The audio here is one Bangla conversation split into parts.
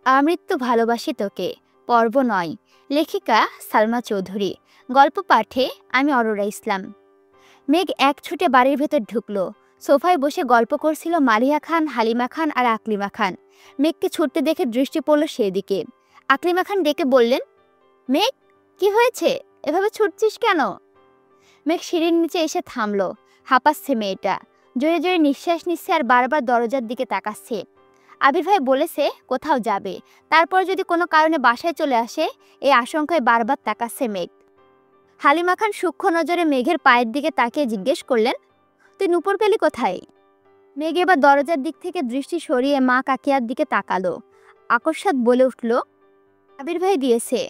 আমৃত্যু ভালোবাসি তোকে পর্ব ৯ লেখিকা সালমা চৌধুরী গল্প পাঠে আমি অরোরা ইসলাম। মেঘ এক ছুটে বাড়ির ভেতর ঢুকলো। সোফায় বসে গল্প করছিল মালিহা খান, হালিমা খান আর আকলিমা খান। মেঘকে ছুটতে দেখে দৃষ্টি পড়ল সেদিকে। আকলিমা খান ডেকে বললেন, মেঘ কি হয়েছে, এভাবে ছুটছিস কেন? মেঘ সিঁড়ির নিচে এসে থামলো। হাঁপাচ্ছে মেয়েটা, জোরে জোরে নিঃশ্বাস নিচ্ছে আর বারবার দরজার দিকে তাকাচ্ছে। আবির ভাই বলেছে কোথাও যাবে, তারপর যদি কোনো কারণে বাসায় চলে আসে, এই আশঙ্কায় বারবার তাকাচ্ছে মেঘ। হালিমা খান সূক্ষ্ম নজরে মেঘের পায়ের দিকে তাকিয়ে জিজ্ঞেস করলেন, তুই নূপুর পেলি কোথায়? মেঘ এবার দরজার দিক থেকে দৃষ্টি সরিয়ে মা কাকিয়ার দিকে তাকালো। আকস্মাৎ বলে উঠল, আবির ভাই দিয়েছে।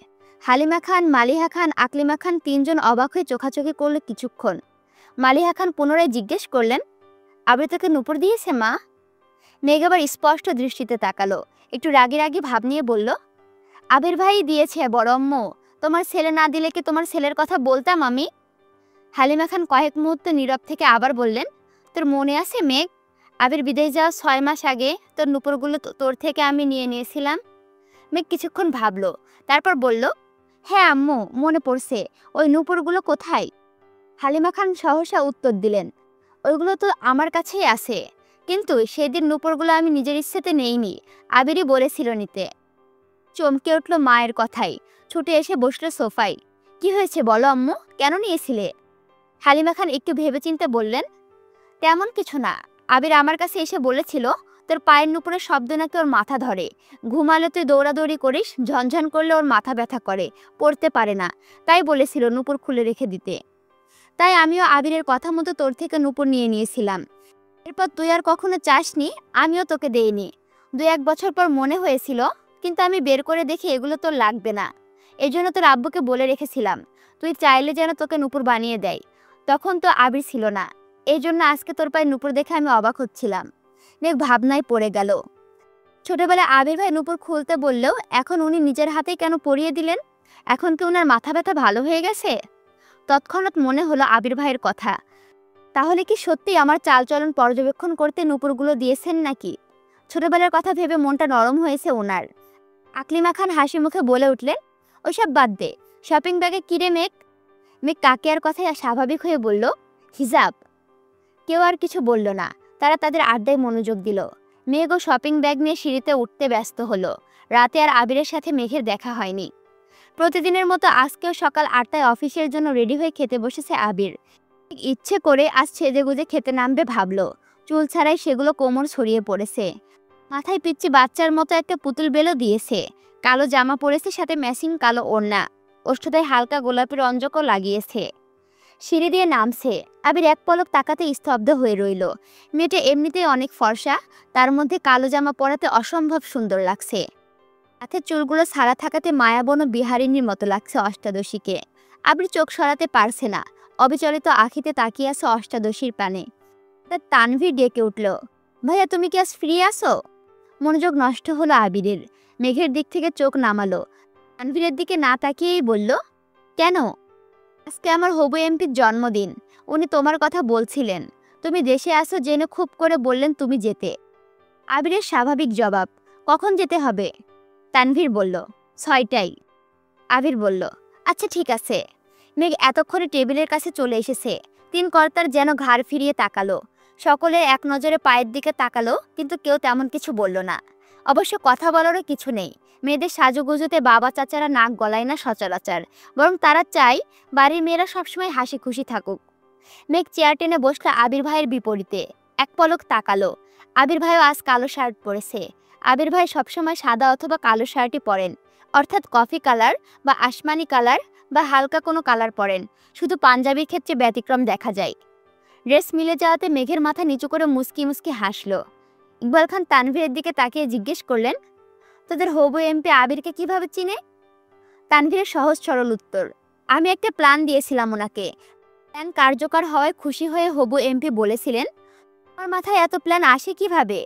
হালিমা খান, মালিহা খান, আকলিমা খান তিনজন অবাক হয়ে চোখাচোখি করলো কিছুক্ষণ। মালিহা খান পুনরায় জিজ্ঞেস করলেন, আবির তোকে নূপুর দিয়েছে মা? মেঘ আবার স্পষ্ট দৃষ্টিতে তাকালো, একটু রাগি রাগি ভাব নিয়ে বলল, আবির ভাই দিয়েছে বড় আম্মু, তোমার ছেলে না দিলে কি তোমার ছেলের কথা বলতাম আমি? হালিমা খান কয়েক মুহূর্ত নীরব থেকে আবার বললেন, তোর মনে আছে মেঘ, আবির বিদেশ যাওয়া ৬ মাস আগে তোর নূপুরগুলো তোর থেকে আমি নিয়ে নিয়েছিলাম? মেঘ কিছুক্ষণ ভাবলো, তারপর বলল, হ্যাঁ আম্মু মনে পড়ছে, ওই নূপুরগুলো কোথায়? হালিমা খান সহসা উত্তর দিলেন, ওইগুলো তো আমার কাছেই আছে, কিন্তু সেদিন নূপুরগুলো আমি নিজের ইচ্ছেতে নেইনি, আবিরই বলেছিল নিতে। চমকে উঠল মায়ের কথাই, ছুটে এসে বসলো সোফায়। কি হয়েছে বলো আম্মু, কেন নিয়েছিলে? হালিমা খান একটু ভেবেচিন্তে বললেন, তেমন কিছু না, আবির আমার কাছে এসে বলেছিল তোর পায়ের নূপুরের শব্দ নাকি ওর মাথা ধরে, ঘুমালে তুই দৌড়াদৌড়ি করিস, ঝনঝন করলে ওর মাথা ব্যথা করে, পড়তে পারে না, তাই বলেছিল নূপুর খুলে রেখে দিতে। তাই আমিও আবিরের কথা মতো তোর থেকে নূপুর নিয়ে নিয়েছিলাম। এরপর তুই আর কখনো চাসনি, আমিও তোকে দেইনি। ২-১ বছর পর মনে হয়েছিল, কিন্তু আমি বের করে দেখি এগুলো তোর লাগবে না। এই জন্য তোর আব্বুকে বলে রেখেছিলাম, তুই চাইলে যেন তোকে নূপুর বানিয়ে দেয়। তখন তো আবির ছিল না, এই জন্য আজকে তোর পায়ে নূপুর দেখে আমি অবাক হচ্ছিলাম। মেঘ ভাবনায় পড়ে গেল। ছোটবেলায় আবির ভাই নূপুর খুলতে বললেও এখন উনি নিজের হাতেই কেন পরিয়ে দিলেন? এখন কি ওনার মাথা ব্যথা ভালো হয়ে গেছে? তৎক্ষণাৎ মনে হলো আবির ভাইয়ের কথা। তাহলে কি সত্যি আমার চালচলন পর্যবেক্ষণ করতে নূপুরগুলো দিয়েছেন নাকি? ছোটবেলার কথা ভেবে মনটা নরম হয়েছে ওনার। আকলিমা খান হাসি মুখে বলে উঠলেন, ওইসব বাদ দে, শপিং ব্যাগে কিরে মেঘ? মেঘ কাকিয়ার কথায় স্বাভাবিক হয়ে বলল, হিজাব। কেউ আর কিছু বলল না, তারা তাদের আড্ডায় মনোযোগ দিল। মেঘও শপিং ব্যাগ নিয়ে সিঁড়িতে উঠতে ব্যস্ত হলো। রাতে আর আবিরের সাথে মেঘের দেখা হয়নি। প্রতিদিনের মতো আজকেও সকাল ৮টায় অফিসের জন্য রেডি হয়ে খেতে বসেছে আবির। ইচ্ছে করে আজ সেজেগুজে খেতে নামবে ভাবলো, চুল ছাড়াই সেগুলো কোমর ছড়িয়ে পড়েছে। মাথায় পিচ্ছি বাচ্চার মতো একটা পুতুল বেলও দিয়েছে। কালো জামা পরেছে, সাথে ম্যাচিং কালো ওড়না, ওষ্ঠটায় হালকা গোলাপি রঞ্জকও লাগিয়েছে। সিঁড়ি দিয়ে নামছে, আবির এক পলক তাকাতে স্তব্ধ হয়ে রইল। মেয়েটা এমনিতেই অনেক ফর্সা, তার মধ্যে কালো জামা পরাতে অসম্ভব সুন্দর লাগছে। হাতের চুলগুলো ছাড়া থাকাতে মায়াবন ও বিহারিণীর মতো লাগছে অষ্টাদশীকে। আবির চোখ সরাতে পারছে না, অবিচলিত আখিতে তাকিয়ে আছে অষ্টাদশীর পানে। তার তানভীর ডেকে উঠল, ভাইয়া তুমি কি আজ ফ্রি আছো? মনোযোগ নষ্ট হলো আবিরের। মেঘের দিক থেকে চোখ নামালো, তানভীরের দিকে না তাকিয়েই বলল, কেন? আজকে আমার হবু এমপির জন্মদিন, উনি তোমার কথা বলছিলেন। তুমি দেশে আসো জেনে খুব করে বললেন তুমি যেতে। আবিরের স্বাভাবিক জবাব, কখন যেতে হবে? তানভীর বলল, ৬টায়। আবির বলল, আচ্ছা ঠিক আছে। মেঘ এতক্ষণে টেবিলের কাছে চলে এসেছে। ৩ কর্তার যেন ঘাড় ফিরিয়ে তাকালো। সকলে এক নজরে পায়ের দিকে তাকালো, কিন্তু কেউ তেমন কিছু বলল না। অবশ্য কথা বলারও কিছু নেই। মেয়েদের সাজুগুজুতে বাবা চাচারা নাক গলায় না সচরাচর, বরং তারা চায় বাড়ির মেয়েরা সবসময় হাসি খুশি থাকুক। মেঘ চেয়ার টেনে বসলো আবির ভাইয়ের বিপরীতে। এক পলক তাকালো। আবির ভাইও আজ কালো শার্ট পরেছে। আবির ভাই সবসময় সাদা অথবা কালো শার্টই পরেন, অর্থাৎ কফি কালার বা আসমানি কালার বা হালকা কোনো কালার পরেন। শুধু পাঞ্জাবির ক্ষেত্রে ব্যতিক্রম দেখা যায়। ড্রেস মিলে যাওয়াতে মেঘের মাথা নিচু করে মুস্কি মুস্কি হাসলো। ইকবাল খান তানভীরের দিকে তাকিয়ে জিজ্ঞেস করলেন, তোদের হবু এমপি আবিরকে কিভাবে চিনে? তানভীরের সহজ সরল উত্তর, আমি একটা প্ল্যান দিয়েছিলাম ওনাকে। প্ল্যান কার্যকর হওয়ায় খুশি হয়ে হবু এমপি বলেছিলেন, আমার মাথায় এত প্ল্যান আসে কিভাবে?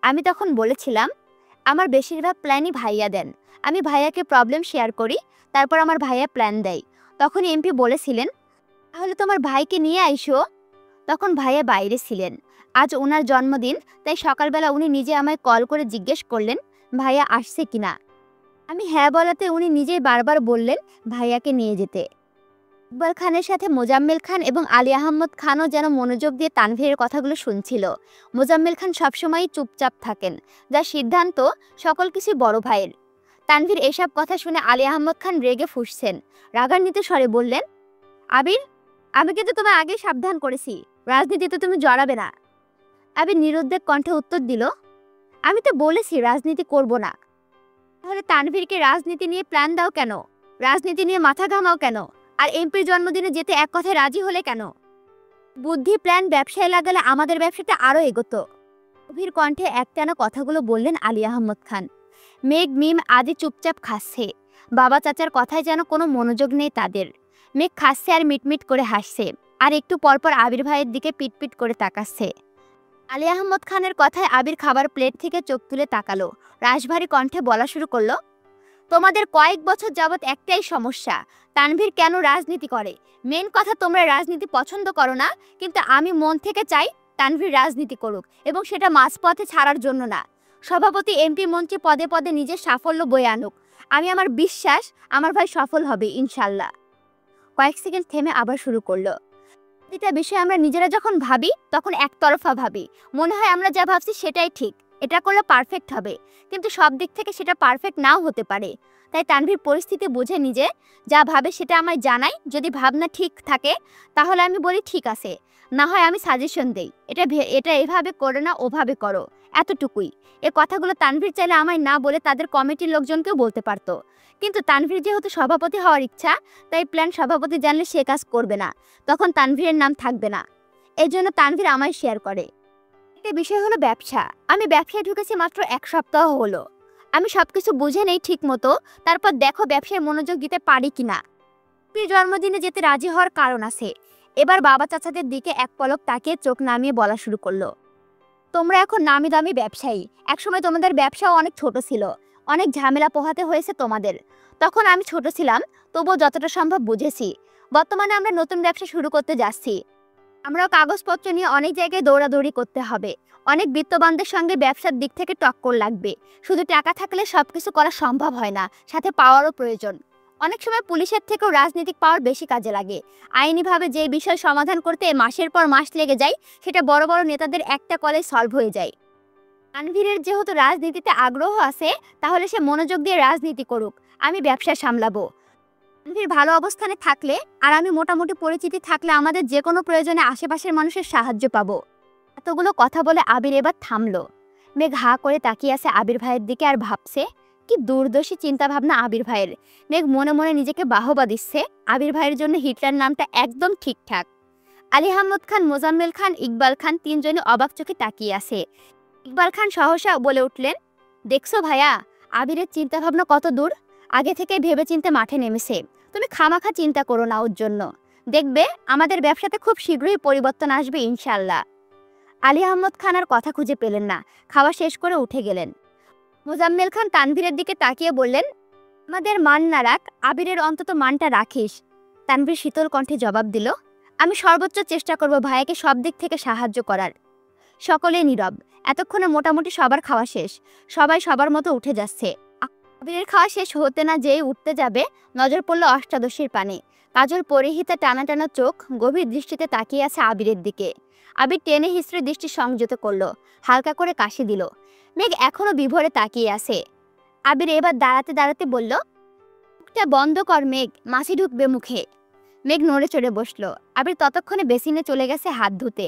আমি তখন বলেছিলাম, আমার বেশিরভাগ প্ল্যানই ভাইয়া দেন, আমি ভাইয়াকে প্রবলেম শেয়ার করি, তারপর আমার ভাইয়া প্ল্যান দেয়। তখন এমপি বলেছিলেন, তাহলে তোমার ভাইকে নিয়ে আইসো। তখন ভাইয়া বাইরে ছিলেন। আজ ওনার জন্মদিন, তাই সকালবেলা উনি নিজে আমায় কল করে জিজ্ঞেস করলেন, ভাইয়া আসছে কিনা। আমি হ্যাঁ বলাতে উনি নিজেই বারবার বললেন ভাইয়াকে নিয়ে যেতে। ইকবাল খানের সাথে মোজাম্মেল খান এবং আলী আহমদ খানও যেন মনোযোগ দিয়ে তানভীরের কথাগুলো শুনছিল। মোজাম্মেল খান সবসময়ই চুপচাপ থাকেন, যার সিদ্ধান্ত সকল কিছু বড় ভাইয়ের। তানভীর এসব কথা শুনে আলী আহমদ খান রেগে ফুঁসছেন। রাগান্বিত স্বরে বললেন, আবির, আমি কিন্তু তোমায় আগেই সাবধান করেছি, রাজনীতিতে তুমি জড়াবে না। আবির নিরুদ্বেগ কণ্ঠে উত্তর দিল, আমি তো বলেছি রাজনীতি করব না। তাহলে তানভীরকে রাজনীতি নিয়ে প্ল্যান দাও কেন? রাজনীতি নিয়ে মাথা ঘামাও কেন? আর এমপির জন্মদিনে যেতে এক কথায় রাজি হলে কেন? বুদ্ধি প্ল্যান ব্যবসায় লাগালে আমাদের ব্যবসাটা আরো এগোতো। গভীর কণ্ঠে একটানা কথাগুলো বললেন আলী আহমদ খান। মেঘ মিম আদি চুপচাপ খাচ্ছে। বাবা চাচার কথায় যেন কোনো মনোযোগ নেই তাদের। মেঘ খাচ্ছে আর মিটমিট করে হাসছে, আর একটু পরপর আবির ভাইয়ের দিকে পিটপিট করে তাকাচ্ছে। আলী আহমদ খানের কথায় আবির খাবার প্লেট থেকে চোখ তুলে তাকালো। রাশভারী কণ্ঠে বলা শুরু করলো, তোমাদের কয়েক বছর যাবৎ একটাই সমস্যা, তানভীর কেন রাজনীতি করে। মেন কথা, তোমরা রাজনীতি পছন্দ করো না, কিন্তু আমি মন থেকে চাই তানভীর রাজনীতি করুক, এবং সেটা মাঝপথে ছাড়ার জন্য না। সভাপতি, এমপি, মন্ত্রী পদে পদে নিজের সাফল্য বয়ে আনুক। আমার বিশ্বাস আমার ভাই সফল হবে ইনশাল্লাহ। কয়েক সেকেন্ড থেমে আবার শুরু করলো, এটা বিষয়ে আমরা নিজেরা যখন ভাবি তখন একতরফা ভাবি, মনে হয় আমরা যা ভাবছি সেটাই ঠিক, এটা করলে পারফেক্ট হবে, কিন্তু সব দিক থেকে সেটা পারফেক্ট নাও হতে পারে। তাই তানভীর পরিস্থিতি বুঝে নিজে যা ভাবে সেটা আমায় জানাই। যদি ভাবনা ঠিক থাকে তাহলে আমি বলি ঠিক আছে, না হয় আমি সাজেশন দেই, এটা এভাবে করো না, ওভাবে করো, এতটুকুই। এ কথাগুলো তানভীর চাইলে আমায় না বলে তাদের কমিটির লোকজনকেও বলতে পারতো, কিন্তু তানভীর যেহেতু সভাপতি হওয়ার ইচ্ছা, তাই প্ল্যান সভাপতি জানলে সে কাজ করবে না, তখন তানভীরের নাম থাকবে না। এই জন্য তানভীর আমায় শেয়ার করে। একটা বিষয় হলো ব্যবসা। আমি ব্যবসায় ঢুকেছি মাত্র 1 সপ্তাহ হলো। আমি সবকিছু বুঝে নেই ঠিক মতো, তারপর দেখো ব্যবসায় মনোযোগ দিতে পারি কিনা। জন্মদিনে যেতে রাজি হওয়ার কারণ আছে। এবার বাবা চাচাদের দিকে এক পলক তাকিয়ে চোখ নামিয়ে বলা শুরু করলো, তোমরা এখন নামি দামি ব্যবসায়ী, একসময় তোমাদের ব্যবসাও অনেক ছোট ছিল, অনেক ঝামেলা পোহাতে হয়েছে তোমাদের। তখন আমি ছোট ছিলাম, তবুও যতটা সম্ভব বুঝেছি। বর্তমানে আমরা নতুন ব্যবসা শুরু করতে যাচ্ছি। আমরাও কাগজপত্র নিয়ে অনেক জায়গায় দৌড়াদৌড়ি করতে হবে। অনেক বিত্তবানদের সঙ্গে ব্যবসার দিক থেকে টক্কর লাগবে। শুধু টাকা থাকলে সবকিছু করা সম্ভব হয় না, সাথে পাওয়ারও প্রয়োজন। অনেক সময় পুলিশের থেকেও রাজনৈতিক পাওয়ার বেশি কাজে লাগে। আইনিভাবে যে বিষয় সমাধান করতে মাসের পর মাস লেগে যায়, সেটা বড় বড় নেতাদের একটা কলে সলভ হয়ে যায়। তানভীরের যেহেতু রাজনীতিতে আগ্রহ আছে, তাহলে সে মনোযোগ দিয়ে রাজনীতি করুক, আমি ব্যবসা সামলাবো। তানভীর ভালো অবস্থানে থাকলে আর আমি মোটামুটি পরিচিতি থাকলে আমাদের যে কোনো প্রয়োজনে আশেপাশের মানুষের সাহায্য পাবো। এতগুলো কথা বলে আবির এবার থামলো। মেঘ হা করে তাকিয়ে আছে আবির ভাইয়ের দিকে আর ভাবছে, কি দুর্দশী চিন্তা ভাবনা আবির ভাইয়ের। মেঘ মনে মনে নিজেকে বাহবা দিচ্ছে, আবির ভাইয়ের জন্য হিটলার নামটা একদম ঠিকঠাক। আলী আহমদ খান, মোজাম্মেল খান, ইকবাল খান তিনজনে অবাক চোখে তাকিয়ে আছে। ইকবাল খান সহসা বলে উঠলেন, দেখছো ভাইয়া, আবিরের চিন্তা ভাবনা কত দূর, আগে থেকে ভেবেচিন্তে মাঠে নেমেছে। তুমি খামাখা চিন্তা করো না ওর জন্য, দেখবে আমাদের ব্যবসাতে খুব শীঘ্রই পরিবর্তন আসবে ইনশাল্লাহ। আলী আহমদ খান আর কথা খুঁজে পেলেন না, খাওয়া শেষ করে উঠে গেলেন। মোজাম্মেল খান তানভীরের দিকে তাকিয়ে বললেন, আমাদের মান না রাখ, আবিরের অন্তত মানটা রাখিস। তানভীর শীতল কণ্ঠে জবাব দিল, আমি সর্বোচ্চ চেষ্টা করব ভাইয়াকে সব দিক থেকে সাহায্য করার। সকলে নীরব। এতক্ষণে মোটামুটি সবার খাওয়া শেষ, সবাই সবার মতো উঠে যাচ্ছে। আবিরের খাওয়া শেষ হতে না যেই উঠতে যাবে, নজর পড়ল অষ্টাদশীর পানে। কাজল পরিহিতা টানা টানা চোখ গভীর দৃষ্টিতে তাকিয়ে আছে আবিরের দিকে। আবির টেনে হিস্ট্রি দৃষ্টি সংযত করলো, হালকা করে কাশি দিল। মেঘ এখনো বিভোরে তাকিয়ে আছে। আবির এবার দাঁড়াতে দাঁড়াতে বলল, মুখটা বন্ধ কর মেঘ, মাছি ঢুকবে মুখে। মেঘ নড়ে চড়ে বসলো। আবির ততক্ষণে বেসিনে চলে গেছে হাত ধুতে।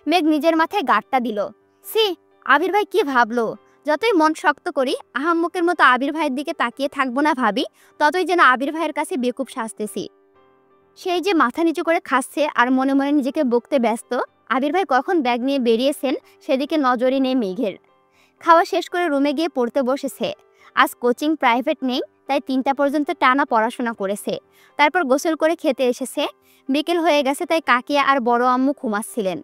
মেঘ নিজের মাথায় গাঁটটা দিল। সি, আবির ভাই কি ভাবলো। যতই মন শক্ত করি, আহাম্মকের মতো আবির ভাইয়ের দিকে তাকিয়ে থাকবো না ভাবি, ততই যেন আবির ভাইয়ের কাছে বেকুব সাজতেছি। সেই যে মাথা নিচু করে খাচ্ছে আর মনে মনে নিজেকে বকতে ব্যস্ত, আবির ভাই কখন ব্যাগ নিয়ে বেরিয়েছেন সেদিকে নজরই নেই মেঘের। খাওয়া শেষ করে রুমে গিয়ে পড়তে বসেছে। আজ কোচিং প্রাইভেট নেই, তাই 3টা পর্যন্ত টানা পড়াশোনা করেছে। তারপর গোসল করে খেতে এসেছে। বিকেল হয়ে গেছে, তাই কাকিয়া আর বড় আম্মু ঘুমাচ্ছিলেন।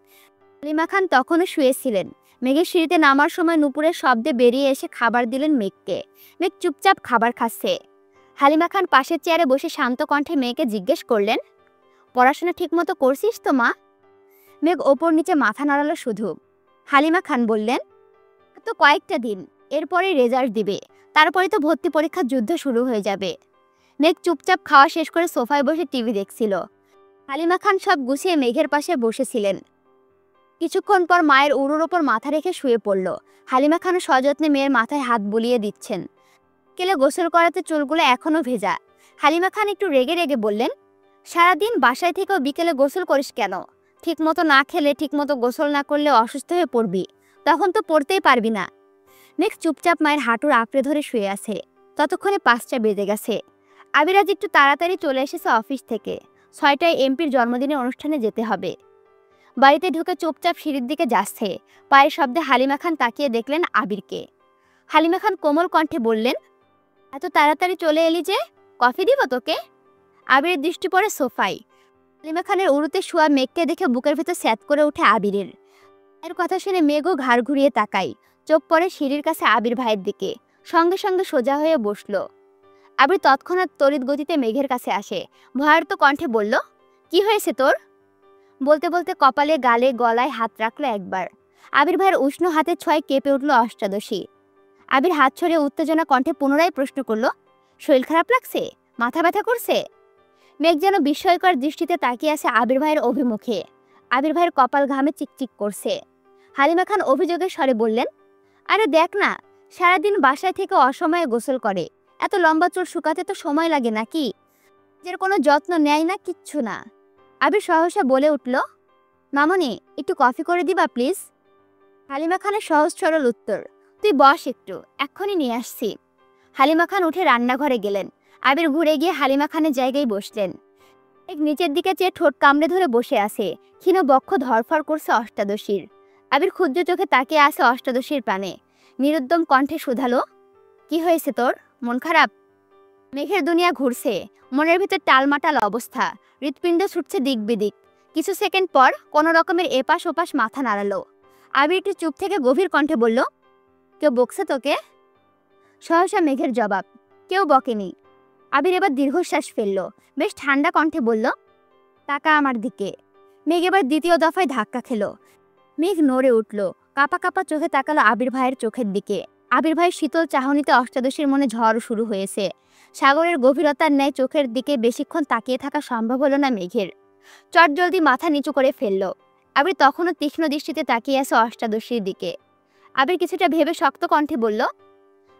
হালিমা খান তখনও শুয়েছিলেন। মেঘের সিঁড়িতে নামার সময় নুপুরের শব্দে বেরিয়ে এসে খাবার দিলেন মেঘকে। মেঘ চুপচাপ খাবার খাচ্ছে। হালিমা খান পাশের চেয়ারে বসে শান্ত কণ্ঠে মেয়েকে জিজ্ঞেস করলেন, পড়াশোনা ঠিকমতো করছিস তো মা? মেঘ ওপর নিচে মাথা নাড়ালো শুধু। হালিমা খান বললেন, তো কয়েকটা দিন, এরপরে রেজাল্ট দিবে, তারপরে তো ভর্তি পরীক্ষার যুদ্ধ শুরু হয়ে যাবে। মেঘ চুপচাপ খাওয়া শেষ করে সোফায় বসে টিভি দেখছিল। হালিমা খান সব গুছিয়ে মেঘের পাশে বসেছিলেন। কিছুক্ষণ পর মায়ের উরুর ওপর মাথা রেখে শুয়ে পড়ল। হালিমা খানও সযত্নে মেয়ের মাথায় হাত বুলিয়ে দিচ্ছেন। কেলে গোসল করাতে চুলগুলো এখনো ভেজা। হালিমা খান একটু রেগে রেগে বললেন, সারাদিন বাসায় থেকেও বিকেলে গোসল করিস কেন? ঠিকমতো না খেলে, ঠিকমতো গোসল না করলে অসুস্থ হয়ে পড়বি, তখন তো পড়তেই পারবি না। মেঘ চুপচাপ মায়ের হাঁটুর আঁকড়ে ধরে শুয়ে আছে। ততক্ষণে 5টা বেজে গেছে। আবির আজ একটু তাড়াতাড়ি চলে এসেছে অফিস থেকে। 6টায় এমপির জন্মদিনের অনুষ্ঠানে যেতে হবে। বাড়িতে ঢুকে চুপচাপ সিঁড়ির দিকে যাচ্ছে। পায়ের শব্দে হালিমা খান তাকিয়ে দেখলেন আবিরকে। হালিমা খান কোমল কণ্ঠে বললেন, এত তাড়াতাড়ি চলে এলি যে, কফি দিব তোকে? আবিরের দৃষ্টি পড়ে সোফায়। হালিমা খানের উরুতে শোয়া মেঘকে দেখে বুকের ভেতর স্যাঁত করে ওঠে আবিরের। এর কথা শুনে মেঘও ঘাড় ঘুরিয়ে তাকাই। চোখ পড়ে সিঁড়ির কাছে আবির ভাইয়ের দিকে। সঙ্গে সঙ্গে সোজা হয়ে বসল। আবির তৎক্ষণাৎ তড়িৎ গতিতে মেঘের কাছে আসে। ভয়ার্ত কণ্ঠে বলল, কি হয়েছে তোর? বলতে বলতে কপালে, গালে, গলায় হাত রাখলো একবার। আবির ভাইয়ের উষ্ণ হাতের ছোঁয়ায় কেঁপে উঠল অষ্টাদশী। আবির হাত ছড়িয়ে উত্তেজনা কণ্ঠে পুনরায় প্রশ্ন করল, শরীর খারাপ লাগছে? মাথা ব্যথা করছে? মেঘ যেন বিস্ময়কর দৃষ্টিতে তাকিয়ে আছে আবির ভাইয়ের অভিমুখে। আবির ভাইয়ের কপাল ঘামে চিকচিক করছে। হালিমা খান অভিযোগের স্বরে বললেন, আরে দেখ না, সারাদিন বাসায় থেকে অসময়ে গোসল করে। এত লম্বা চুল শুকাতে তো সময় লাগে নাকি? নিজের কোনো যত্ন নেয় না, কিচ্ছু না। আবির সহসা বলে উঠল, মামনি একটু কফি করে দিবা প্লিজ? হালিমা খানের সহজ সরল উত্তর, তুই বস একটু, এক্ষুনি নিয়ে আসছি। হালিমা খান উঠে রান্নাঘরে গেলেন। আবির ঘুরে গিয়ে হালিমা খানের জায়গায় বসলেন। এক নিচের দিকে চেয়ে ঠোঁট কামড়ে ধরে বসে আছে। ক্ষীণ বক্ষ ধরফর করছে অষ্টাদশীর। আবির ক্ষুদ্র চোখে তাকিয়ে আছে অষ্টাদশীর প্রাণে। নিরুদ্যম কণ্ঠে শুধালো, কি হয়েছে তোর? মন খারাপ? মেঘের দুনিয়া ঘুরছে। মনের ভিতর টালমাটাল অবস্থা। হৃৎপিণ্ড ছুটছে দিক বিদিক। কিছু সেকেন্ড পর কোনো রকমের এপাশ ওপাশ মাথা নাড়ালো। আবির একটু চুপ থেকে গভীর কণ্ঠে বলল, কেউ বকছে তোকে? সহসা মেঘের জবাব, কেউ বকেনি। আবির এবার দীর্ঘশ্বাস ফেলল। বেশ ঠান্ডা কণ্ঠে বলল, তাকা আমার দিকে। মেঘ এবার দ্বিতীয় দফায় ধাক্কা খেল। মেঘ নড়ে উঠল। কাপা কাপা চোখে তাকালো আবির ভাইয়ের চোখের দিকে। আবির ভাইয়ের শীতল চাহনিতে অষ্টাদশীর মনে ঝড় শুরু হয়েছে। সাগরের গভীরতার ন্যায় চোখের দিকে বেশিক্ষণ তাকিয়ে থাকা সম্ভব হলো না মেঘের। চটজলদি মাথা নিচু করে ফেলল। আবির তখনও তীক্ষ্ণ দৃষ্টিতে তাকিয়ে আছে অষ্টাদশীর দিকে। আবির কিছুটা ভেবে শক্ত কণ্ঠে বলল,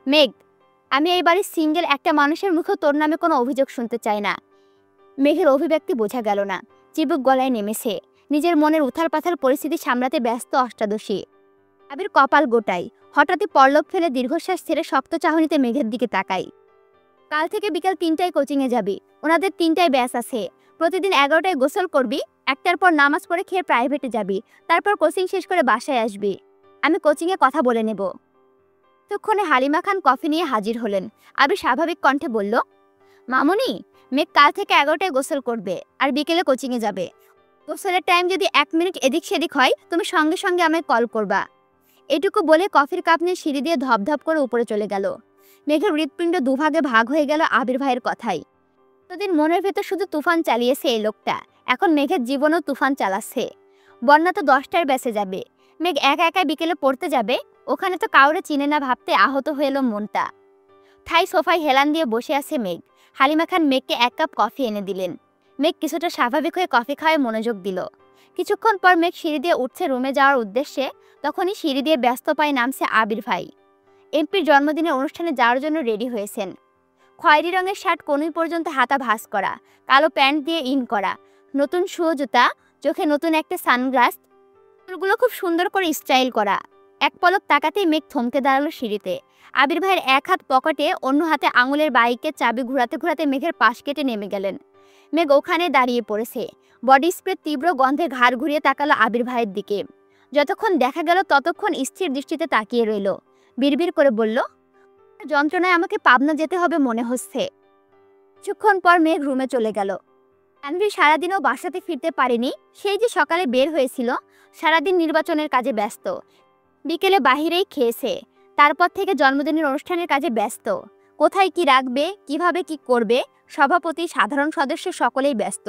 মেঘ, আমি এই বাড়ির সিঙ্গেল একটা মানুষের মুখেও তোর নামে কোনো অভিযোগ শুনতে চাই না। মেঘের অভিব্যক্তি বোঝা গেল না। চিবুক গলায় নেমেছে। নিজের মনের উথাল পাথাল পরিস্থিতি সামলাতে ব্যস্ত অষ্টাদশী। আবির কপাল গোটাই। হঠাৎই পরলোক ফেলে দীর্ঘশ্বাস ছেড়ে শক্ত চাহনিতে মেঘের দিকে তাকাই। কাল থেকে বিকাল 3টায় কোচিংয়ে যাবি। ওনাদের 3টায় ব্যাচ আছে। প্রতিদিন 11টায় গোসল করবি। 1টার পর নামাজ পড়ে খেয়ে প্রাইভেটে যাবি। তারপর কোচিং শেষ করে বাসায় আসবি। আমি কোচিংয়ে কথা বলে নেব। ততক্ষণে হালিমা খান কফি নিয়ে হাজির হলেন। আবির স্বাভাবিক কণ্ঠে বলল, মামুনি, মেঘ কাল থেকে 11টায় গোসল করবে আর বিকেলে কোচিংয়ে যাবে। গোসলের টাইম যদি 1 মিনিট এদিক সেদিক হয়, তুমি সঙ্গে সঙ্গে আমায় কল করবা। এটুকু বলে কফির কাপ নিয়ে সিঁড়ি দিয়ে ধপধপ করে উপরে চলে গেল। মেঘের হৃৎপিণ্ড দুভাগে ভাগ হয়ে গেল আবির ভাইয়ের কথাই। এতদিন মনের ভেতর শুধু তুফান চালিয়েছে এই লোকটা, এখন মেঘের জীবনও তুফান চালাচ্ছে। বন্যা তো 10টার ব্যাচে যাবে। মেঘ একা একা বিকেলে পড়তে যাবে। ওখানে তো কাউরে চিনে না ভাবতে আহত হয়ে এলো মনটা। ঠাই সোফায় হেলান দিয়ে বসে আছে মেঘ। হালিমা খান মেঘকে 1 কাপ কফি এনে দিলেন। মেঘ কিছুটা স্বাভাবিক হয়ে কফি খাওয়ায় মনোযোগ দিল। কিছুক্ষণ পর মেঘ সিঁড়ি দিয়ে উঠছে রুমে যাওয়ার উদ্দেশ্যে। তখনই সিঁড়ি দিয়ে ব্যস্ত পায়ে নামছে আবির ভাই। এমপির জন্মদিনের অনুষ্ঠানে যাওয়ার জন্য রেডি হয়েছেন। খয়েরি রঙের শার্ট কনুই পর্যন্ত হাতা ভাঁজ করা, কালো প্যান্ট দিয়ে ইন করা, নতুন শু জুতা, চোখে নতুন একটা সানগ্লাস, চুলগুলো খুব সুন্দর করে স্টাইল করা। এক পলক তাকাতেই মেঘ থমকে দাঁড়ালো সিঁড়িতে। আবির ভাইয়ের এক হাত পকেটে, অন্য হাতে আঙুলের বাইকের চাবি ঘুরাতে ঘুরাতে মেঘের পাশ কেটে নেমে গেলেন। মেঘ ওখানে দাঁড়িয়ে পড়েছে। বডি স্প্রে তীব্র গন্ধে ঘাড় ঘুরিয়ে তাকালো আবির ভাইয়ের দিকে। যতক্ষণ দেখা গেল ততক্ষণ স্থির দৃষ্টিতে তাকিয়ে রইল। বিড়বিড় করে বলল, যন্ত্রণায় আমাকে পাবনা যেতে হবে মনে হচ্ছে। কিছুক্ষণ পর মেঘ রুমে চলে গেল। তানভীর সারাদিনও বাসাতে ফিরতে পারেনি। সেই যে সকালে বের হয়েছিল, সারাদিন নির্বাচনের কাজে ব্যস্ত। বিকেলে বাহিরেই খেয়েছে। তারপর থেকে জন্মদিনের অনুষ্ঠানের কাজে ব্যস্ত। কোথায় কি রাখবে, কিভাবে কি করবে, সভাপতি, সাধারণ সদস্য সকলেই ব্যস্ত।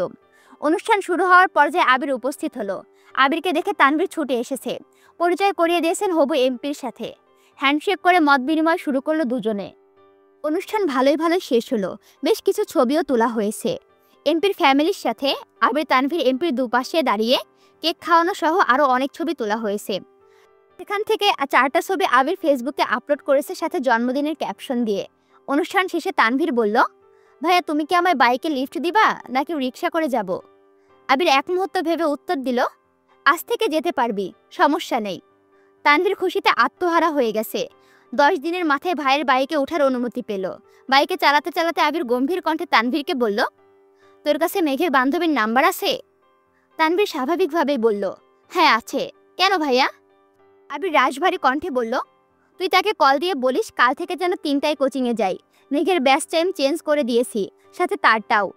অনুষ্ঠান শুরু হওয়ার পর্যায়ে আবির উপস্থিত হলো। আবিরকে দেখে তানভীর ছুটে এসেছে। পরিচয় করিয়ে দিয়েছেন হবু এমপির সাথে। হ্যান্ডশেক করে মত বিনিময় শুরু করলো দুজনে। অনুষ্ঠান ভালোই শেষ হলো। বেশ কিছু ছবিও তোলা হয়েছে। এমপির ফ্যামিলির সাথে আবির তানভীর এমপির দুপাশে দাঁড়িয়ে কেক খাওয়ানো সহ আরো অনেক ছবি তোলা হয়েছে। সেখান থেকে 4টা ছবি আবির ফেসবুকে আপলোড করেছে, সাথে জন্মদিনের ক্যাপশন দিয়ে। অনুষ্ঠান শেষে তানভীর বলল, ভাইয়া তুমি কি আমায় বাইকে লিফট দিবা নাকি রিক্সা করে যাব? আবির এক মুহূর্ত ভেবে উত্তর দিল, আজ থেকে যেতে পারবি, সমস্যা নেই। তানভীর খুশিতে আত্মহারা হয়ে গেছে। 10 দিনের মাথায় ভাইয়ের বাইকে ওঠার অনুমতি পেল। বাইকে চালাতে চালাতে আবির গম্ভীর কণ্ঠে তানভীরকে বলল, তোর কাছে মেঘের বান্ধবীর নাম্বার আছে? তানভীর স্বাভাবিকভাবেই বলল, হ্যাঁ আছে। কেন ভাইয়া? আবির রাশভারী কণ্ঠে বলল, তুই তাকে কল দিয়ে বলিস কাল থেকে যেন 3টায় কোচিংয়ে যাই। মেঘের ব্যাচ টাইম চেঞ্জ করে দিয়েছি, সাথে তারটাও।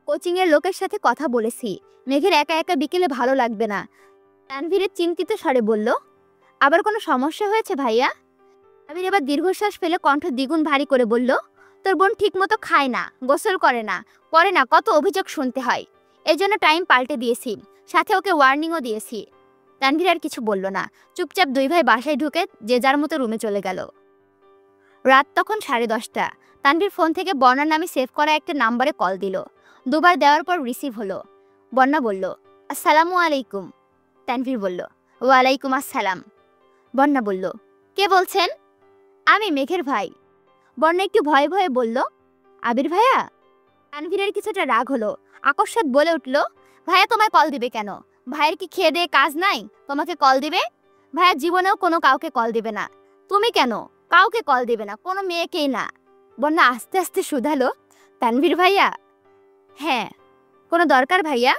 কোচিংয়ের লোকের সাথে কথা বলেছি, মেঘের একা একা বিকেলে ভালো লাগবে না। তানভীরের চিন্তিত স্বরে বলল, আবার কোনো সমস্যা হয়েছে ভাইয়া? আবির এবার দীর্ঘশ্বাস ফেলে কণ্ঠ দ্বিগুণ ভারী করে বলল, তোর বোন ঠিকমতো খায় না, গোসল করে না, পরে না, কত অভিযোগ শুনতে হয়। এই জন্য টাইম পাল্টে দিয়েছি, সাথে ওকে ওয়ার্নিংও দিয়েছি। তানভীর আর কিছু বলল না, চুপচাপ দুই ভাই বাসায় ঢুকে যে যার মতো রুমে চলে গেল। রাত তখন 10:30। তানভীর ফোন থেকে বর্ণার নামে সেভ করা একটা নাম্বারে কল দিল। দুবার দেওয়ার পর রিসিভ হলো। বর্ণা বলল, আসসালামু আলাইকুম। তানভীর বলল, ওয়ালাইকুম আসসালাম। বর্ণা বলল, কে বলছেন? আমি মেঘের ভাই। বর্ণা একটু ভয়ে ভয়ে বলল, আবির ভাইয়া? তানভীরের কিছুটা রাগ হলো, আকস্মাৎ বলে উঠল, ভাইয়া তোমায় কল দিবে কেন? ভাইয়ের কি খেয়ে দেয়ে কাজ নাই তোমাকে কল দিবে? ভাইয়া জীবনেও কোনো কাউকে কল দিবে না। তুমি কেন কাউকে কল দিবে না? কোনো মেয়েকেই না। বন্যা আস্তে আস্তে শুধালো, তানভীর ভাইয়া? হ্যাঁ। কোনো দরকার ভাইয়া?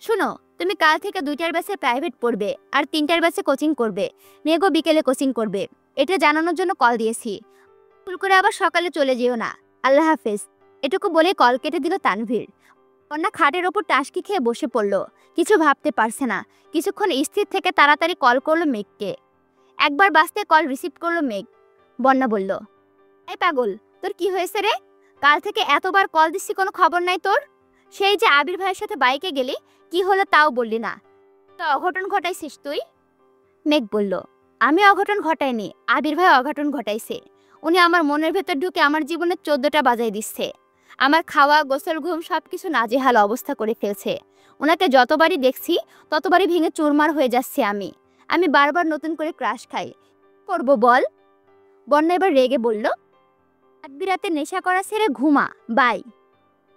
শুনো, তুমি কাল থেকে 2টার ব্যাচে প্রাইভেট পড়বে আর 3টার ব্যাচে কোচিং করবে। মেঘও বিকেলে কোচিং করবে, এটা জানানোর জন্য কল দিয়েছি। ভুল করে আবার সকালে চলে যেও না। আল্লাহ হাফেজ। এটুকু বলে কল কেটে দিল তানভীর। কন্যা খাটের ওপর টাসকি খেয়ে বসে পড়ল, কিছু ভাবতে পারছে না। কিছুক্ষণ স্থির থেকে তাড়াতাড়ি কল করলো মেঘকে। একবার বাসতে কল রিসিভ করলো মেঘ। বন্যা বলল, এই পাগল, তোর কি হয়েছে রে? কাল থেকে এতবার কল দিচ্ছি, কোনো খবর নাই তোর? সেই যে আবির ভাইয়ের সাথে বাইকে গেলি, কি হলো তাও বললি না। তো অঘটন ঘটাইছিস তুই? মেঘ বলল, আমি অঘটন ঘটাইনি, আবির ভাই অঘটন ঘটাইছে। উনি আমার মনের ভেতর ঢুকে আমার জীবনের 14টা বাজাই দিচ্ছে। আমার খাওয়া, গোসল, ঘুম সবকিছু নাজেহাল অবস্থা করে ফেলছে। ওনাকে যতবারই দেখছি ততবারই ভেঙে চুরমার হয়ে যাচ্ছে আমি। আমি বারবার নতুন করে ক্রাশ খাই। করবো বল? বন্যা এবার রেগে বলল, রাতে নেশা করা ছেড়ে ঘুমা, বাই।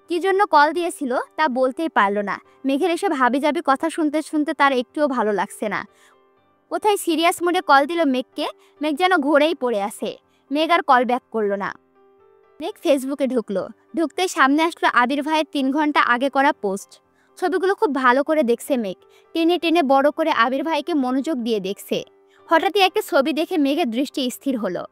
কি জন্য কল দিয়েছিল তা বলতেই পারলো না। মেঘের এসব হাবিজাবি কথা শুনতে শুনতে তার একটুও ভালো লাগছে না। কোথায় সিরিয়াস মুডে কল দিল মেঘকে, মেঘ যেন ঘোরেই পড়ে আছে। মেঘ আর কল ব্যাক করলো না। মেঘ ফেসবুকে ঢুকলো। ঢুকতেই সামনে আসলো আবির ভাইয়ের 3 ঘন্টা আগে করা পোস্ট। ছবিগুলো খুব ভালো করে দেখছে মেঘ, টেনে টেনে বড় করে আবির ভাইকে মনোযোগ দিয়ে দেখছে। হঠাৎই একটা ছবি দেখে মেঘের দৃষ্টি স্থির হলো।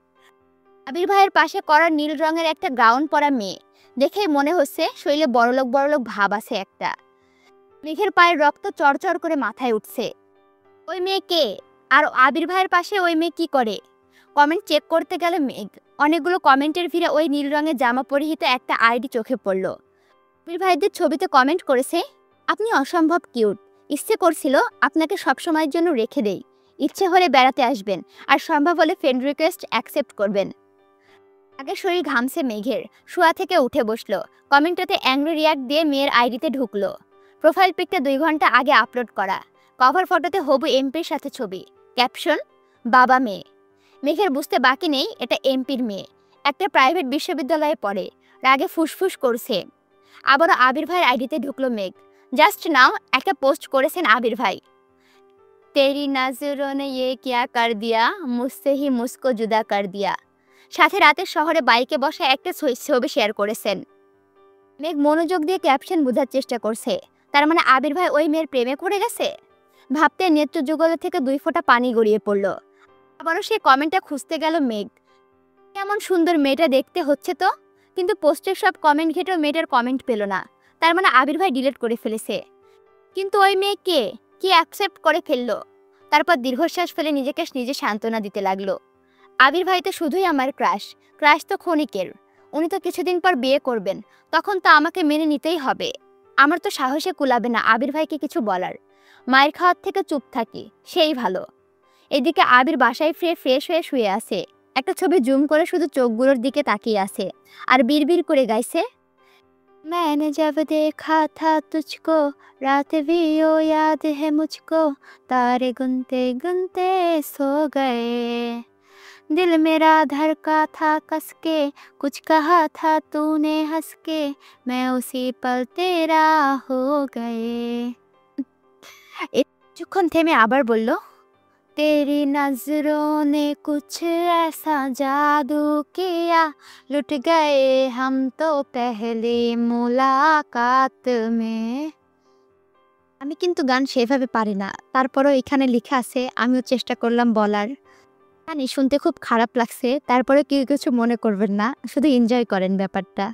আবির ভাইয়ের পাশে করা নীল রঙের একটা গাউন পরা মেয়ে। দেখেই মনে হচ্ছে শরীরে বড়লোক বড়লোক ভাব আছে একটা। মেঘের পায়ের রক্ত চড়চড় করে মাথায় উঠছে। ওই মেয়ে কে? আর আবির ভাইয়ের পাশে ওই মেয়ে কি করে? কমেন্ট চেক করতে গেলে মেঘ অনেকগুলো কমেন্টের ভিড়ে ওই নীল রঙের জামা পরিহিত একটা আইডি চোখে পড়ল। আবির ভাইদের ছবিতে কমেন্ট করেছে, আপনি অসম্ভব কিউট, ইচ্ছে করছিল আপনাকে সবসময়ের জন্য রেখে দেই। ইচ্ছে হলে বেড়াতে আসবেন, আর সম্ভব হলে ফ্রেন্ড রিকোয়েস্ট অ্যাকসেপ্ট করবেন। আগে শরীর ঘামছে মেঘের, শোয়া থেকে উঠে বসলো। কমেন্টটাতে অ্যাংরি রিয়াক্ট দিয়ে মেয়ের আইডিতে ঢুকলো। প্রোফাইল পিকটা 2 ঘন্টা আগে আপলোড করা। কভার ফটোতে হবু এমপির সাথে ছবি, ক্যাপশন বাবা মেয়ে। মেঘের বুঝতে বাকি নেই এটা এমপির মেয়ে, একটা প্রাইভেট বিশ্ববিদ্যালয়ে পড়ে। রাগে ফুসফুস করছে। আবারও আবির ভাইয়ের আইডিতে ঢুকলো মেঘ। জাস্ট নাও একটা পোস্ট করেছেন আবির ভাই, তেরি নজরোं ने ये क्या कर दिया, मुझसे ही मुझको जुदा कर दिया। সাথে রাতের শহরে বাইকে বসে একটা ছবি শেয়ার করেছেন। মেঘ মনোযোগ দিয়ে ক্যাপশন বোঝার চেষ্টা করছে। তার মানে আবির ভাই ওই মেয়ের প্রেমে পড়ে গেছে। ভাবতে নেত্র যুগল থেকে 2 ফোঁটা পানি গড়িয়ে পড়ল। আবারও সে কমেন্টটা খুঁজতে গেল মেঘ। কেমন সুন্দর মেয়েটা দেখতে হচ্ছে তো, কিন্তু পোস্টের সব কমেন্ট ঘেটেও মেয়েটার কমেন্ট পেল না। তার মানে আবির ভাই ডিলিট করে ফেলেছে। কিন্তু ওই মেয়ে কে? কি অ্যাকসেপ্ট করে ফেললো? তারপর দীর্ঘশ্বাস ফেলে নিজেকে নিজে সান্ত্বনা দিতে লাগলো। আবির ভাই তো শুধুই আমার ক্রাশ, ক্রাশ তো ক্ষণিকের। উনি তো কিছুদিন পর বিয়ে করবেন, তখন তো আমাকে মেনে নিতেই হবে। আমার তো সাহসে কুলাবে না আবির ভাইকে কিছু বলার। মায়ের খাওয়ার থেকে চুপ থাকি, সেই ভালো। এদিকে আবির বাসায় ফিরে ফ্রেশ হয়ে শুয়ে আছে। একটা ছবি জুম করে শুধু চোখগুলোর দিকে তাকিয়ে আছে আর বিড়বিড় করে গাইছে, मैंने जब देखा था तुझको रात भी ओ याद है मुझको तारे गुनते गुनते सो गए दिल मेरा धड़का था कस के कुछ कहा था तूने हंस के मैं उसी पल तेरा हो गए। কিছুক্ষণ থেমে আবার বলল, तेरी नजरों ने कुछ ऐसा जादू किया लुट गए हम तो पहली मुलाकात में। আমি কিন্তু গান সেভাবে পারি না, তারপরও এখানে লেখা আছে, আমিও চেষ্টা করলাম বলার। জানি শুনতে খুব খারাপ লাগছে, তারপরে কেউ কিছু মনে করবেন না, শুধু এনজয় করেন ব্যাপারটা।